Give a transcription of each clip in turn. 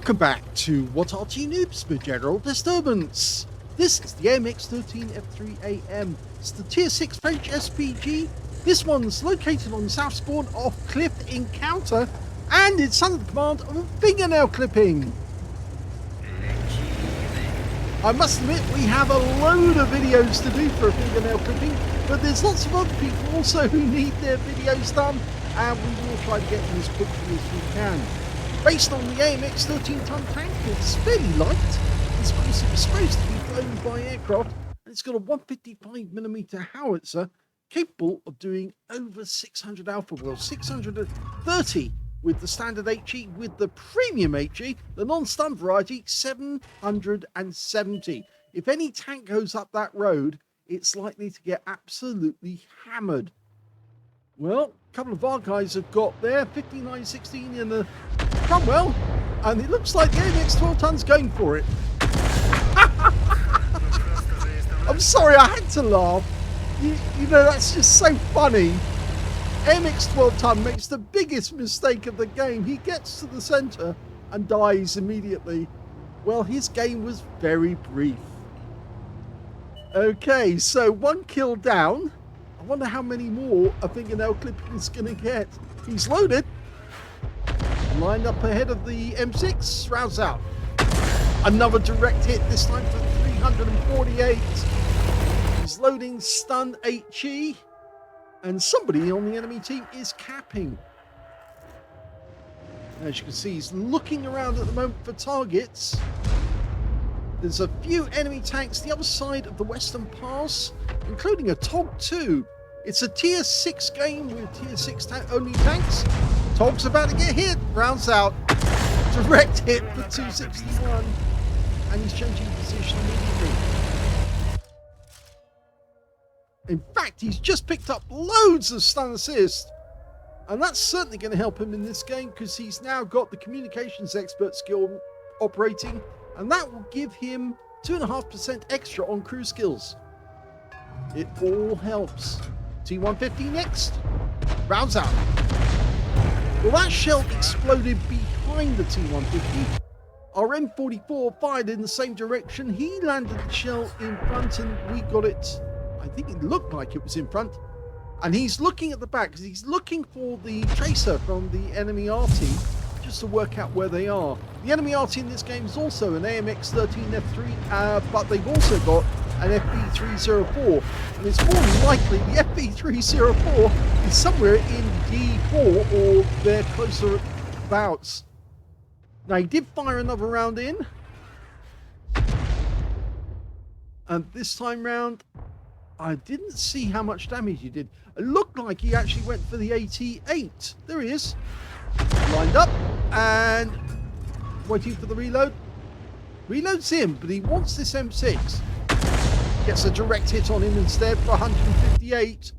Welcome back to What Arty Noobs for General Disturbance. This is the AMX 13F3AM. It's the Tier 6 French SPG. This one's located on the south spawn of Cliff Encounter, and it's under the command of a fingernail clipping. I must admit, we have a load of videos to do for a fingernail clipping, but there's lots of other people also who need their videos done, and we will try to get them as quickly as we can. Based on the AMX 13-ton tank, it's fairly light. It's of course supposed to be flown by aircraft, and it's got a 155mm howitzer capable of doing over 600 alpha wheels, 630 with the standard HE, with the premium HE, the non-stun variety, 770. If any tank goes up that road, it's likely to get absolutely hammered. Well, a couple of our guys have got there, 5916 in the Cromwell, and it looks like the AMX 12 ton's going for it. I'm sorry, I had to laugh. You know, that's just so funny. AMX 12 ton makes the biggest mistake of the game. He gets to the center and dies immediately. Well, his game was very brief. Okay, so one kill down. I wonder how many more a fingernail clipping is going to get. He's loaded. Lined up ahead of the M6. Rounds out. Another direct hit, this time for 348. He's loading stun HE. And somebody on the enemy team is capping. As you can see, he's looking around at the moment for targets. There's a few enemy tanks the other side of the Western Pass, including a TOG 2. It's a tier 6 game with tier 6 only tanks. TOG's about to get hit. Rounds out. Direct hit for 261. And he's changing position immediately. In fact, he's just picked up loads of stun assist. And that's certainly going to help him in this game, because he's now got the communications expert skill operating. And that will give him 2.5% extra on crew skills. It all helps. T150 next. Rounds out. Well, that shell exploded behind the T150. Our M44 fired in the same direction. He landed the shell in front and we got it. I think it looked like it was in front. And he's looking at the back because he's looking for the tracer from the enemy Arty, just to work out where they are. The enemy Arty in this game is also an AMX 13F3, but they've also got an FB304. And it's more than likely the FB304 is somewhere in D4 or their closer abouts. Now, he did fire another round in. And this time round, I didn't see how much damage he did. It looked like he actually went for the 88. There he is. Lined up and waiting for the reload. Reloads him, but he wants this M6. Gets a direct hit on him instead for 158.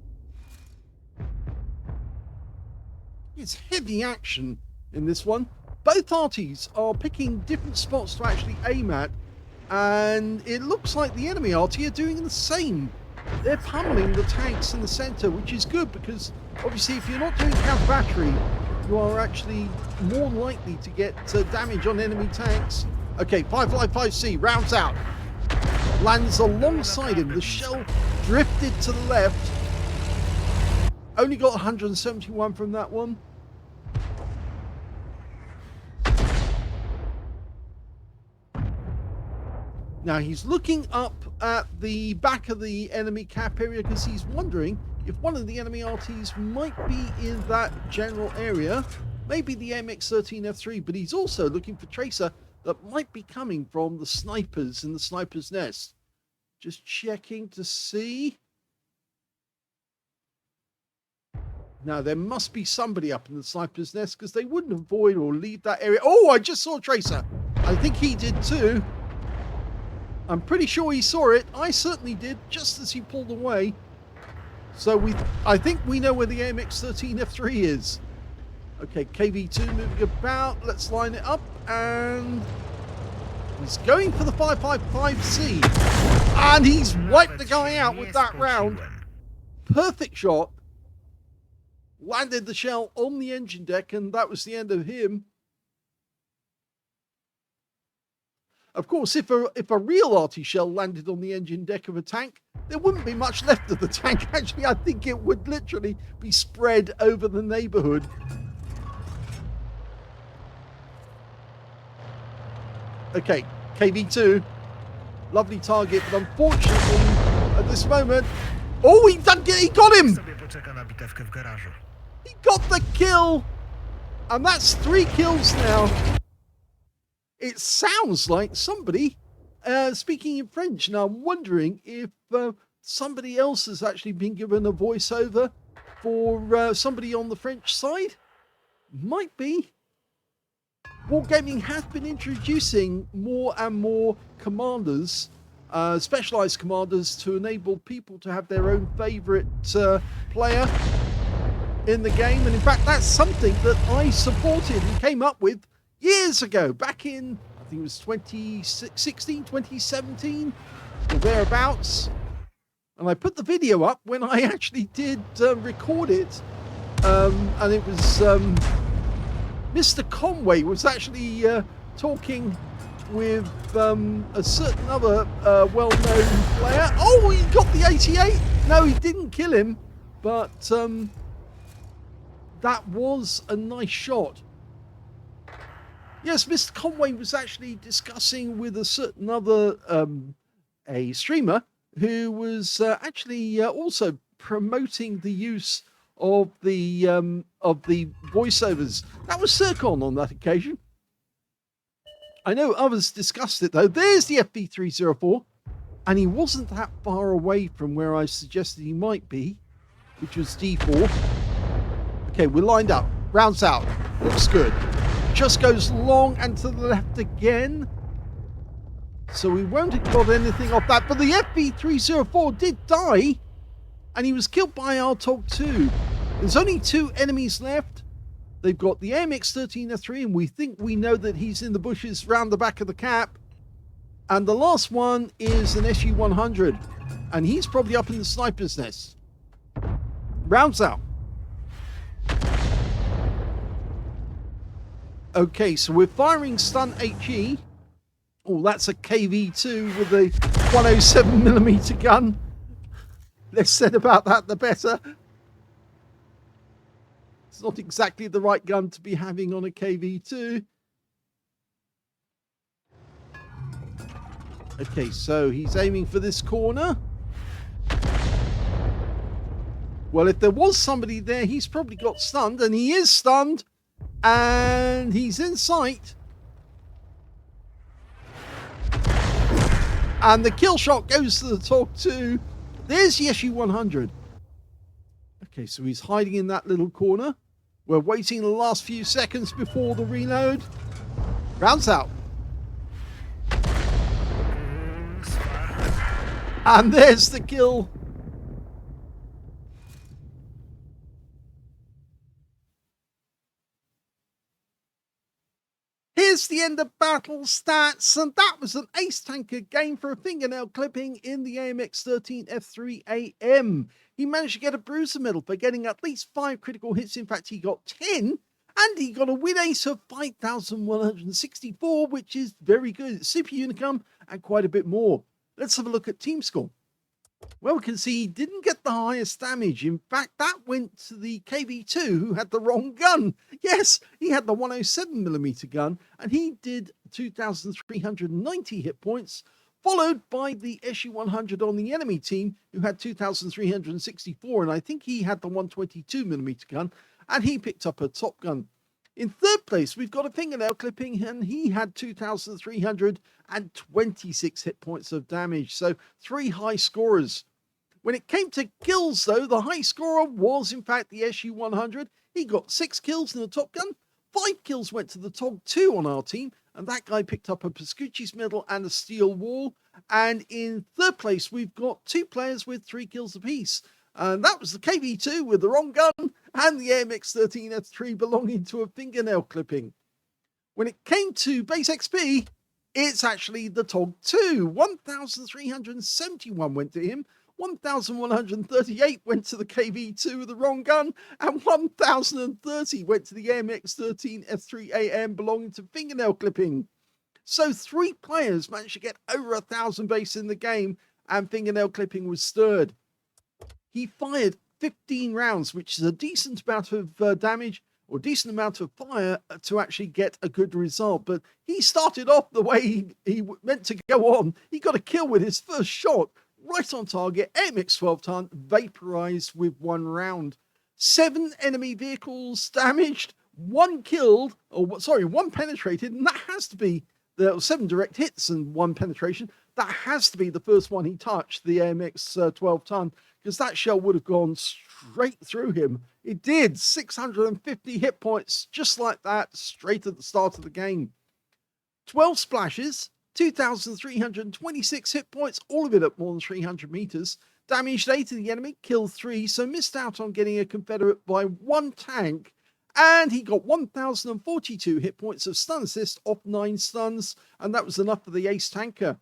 It's heavy action in this one. Both Artys are picking different spots to actually aim at. And it looks like the enemy Arty are doing the same. They're pummeling the tanks in the center, which is good because obviously if you're not doing counter battery, you are actually more likely to get damage on enemy tanks. Okay, 555C rounds out. Lands alongside him. The shell drifted to the left. Only got 171 from that one. Now he's looking up at the back of the enemy cap area because he's wondering if one of the enemy Artys might be in that general area. Maybe the AMX 13F3, but he's also looking for tracer that might be coming from the snipers in the sniper's nest. Just checking to see. Now there must be somebody up in the sniper's nest because they wouldn't avoid or leave that area. Oh, I just saw a tracer. I think he did too. I'm pretty sure he saw it. I certainly did, just as he pulled away. So I think we know where the AMX 13F3 is. Okay, KV2 moving about. Let's line it up. And he's going for the 555C. And he's wiped the guy out with that round. Perfect shot. Landed the shell on the engine deck, and that was the end of him. Of course, if a real Arty shell landed on the engine deck of a tank, there wouldn't be much left of the tank. Actually, I think it would literally be spread over the neighborhood. Okay, KV2. Lovely target, but unfortunately, at this moment... Oh, he got him! He got the kill! And that's 3 kills now. It sounds like somebody speaking in French. Now, I'm wondering if somebody else has actually been given a voiceover for somebody on the French side. Might be. Wargaming has been introducing more and more commanders, specialized commanders, to enable people to have their own favorite player in the game. And in fact, that's something that I supported and came up with years ago, back in, I think it was 2016, 2017, or thereabouts. And I put the video up when I actually did record it. And it was Mr. Conway was actually talking with a certain other well-known player. Oh, he got the 88! No, he didn't kill him, but that was a nice shot. Yes, Mr. Conway was actually discussing with a certain other a streamer who was actually also promoting the use of the voiceovers. That was Circon on that occasion. I know others discussed it though. There's the FV304, and he wasn't that far away from where I suggested he might be, which was D4. Okay, we're lined up. Rounds out. Looks good. Just goes long and to the left again. So we won't have got anything off that. But the FV304 did die, and he was killed by our Tog 2. There's only 2 enemies left. They've got the AMX 13F3, and we think we know that he's in the bushes round the back of the cap. And the last one is an SU-100, and he's probably up in the sniper's nest. Rounds out. Okay, so we're firing stun HE. Oh, that's a KV2 with a 107mm gun. Less said about that, the better. It's not exactly the right gun to be having on a KV2. Okay, so he's aiming for this corner. Well, if there was somebody there, he's probably got stunned, and he is stunned. And he's in sight. And the kill shot goes to the Tog 2. There's the SU-100. Okay, so he's hiding in that little corner. We're waiting the last few seconds before the reload. Rounds out. And there's the kill. Here's the end of battle stats, and that was an ace tanker game for a fingernail clipping in the AMX 13F3AM. He managed to get a bruiser medal for getting at least 5 critical hits. In fact, he got 10, and he got a win ace of 5,164, which is very good. Super Unicum and quite a bit more. Let's have a look at team score. Well, we can see he didn't get the highest damage. In fact, that went to the KV2, who had the wrong gun. Yes, he had the 107mm gun, and he did 2,390 hit points, followed by the SU-100 on the enemy team, who had 2,364, and I think he had the 122mm gun, and he picked up a top gun. In third place, we've got a fingernail clipping, and he had 2,326 hit points of damage. So 3 high scorers. When it came to kills, though, the high scorer was, in fact, the SU-100. He got 6 kills in the Top Gun. 5 kills went to the Tog 2 on our team, and that guy picked up a Pascucci's medal and a steel wall. And in third place, we've got 2 players with 3 kills apiece. And that was the KV2 with the wrong gun and the AMX 13F3 belonging to a fingernail clipping. When it came to base XP, it's actually the Tog 2. 1,371 went to him, 1,138 went to the KV2 with the wrong gun, and 1,030 went to the AMX 13F3AM belonging to fingernail clipping. So 3 players managed to get over 1,000 base in the game, and fingernail clipping was stirred. He fired 15 rounds, which is a decent amount of damage, or decent amount of fire to actually get a good result. But he started off the way he meant to go on. He got a kill with his first shot, right on target. AMX 12 ton, vaporized with 1 round. 7 enemy vehicles damaged, 1 killed, or sorry, 1 penetrated, and that has to be the 7 direct hits and 1 penetration. That has to be the first one he touched, the AMX 12 ton, because that shell would have gone straight through him. It did. 650 hit points, just like that, straight at the start of the game. 12 splashes, 2,326 hit points, all of it at more than 300 meters. Damaged 8 of the enemy, killed 3, so missed out on getting a Confederate by 1 tank. And he got 1,042 hit points of stun assist off 9 stuns, and that was enough for the ace tanker.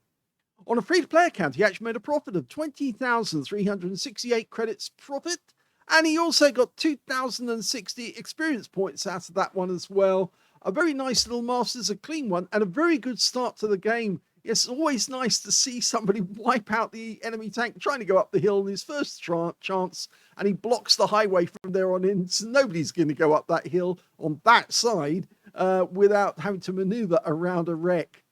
On a free-to-play account, he actually made a profit of 20,368 credits profit, and he also got 2,060 experience points out of that one as well. A very nice little Masters, a clean one, and a very good start to the game. It's always nice to see somebody wipe out the enemy tank trying to go up the hill in his first chance, and he blocks the highway from there on in, so nobody's going to go up that hill on that side without having to maneuver around a wreck.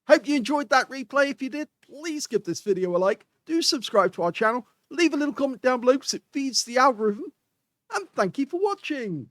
Hope you enjoyed that replay. If you did, please give this video a like. Do subscribe to our channel. Leave a little comment down below because it feeds the algorithm. And thank you for watching.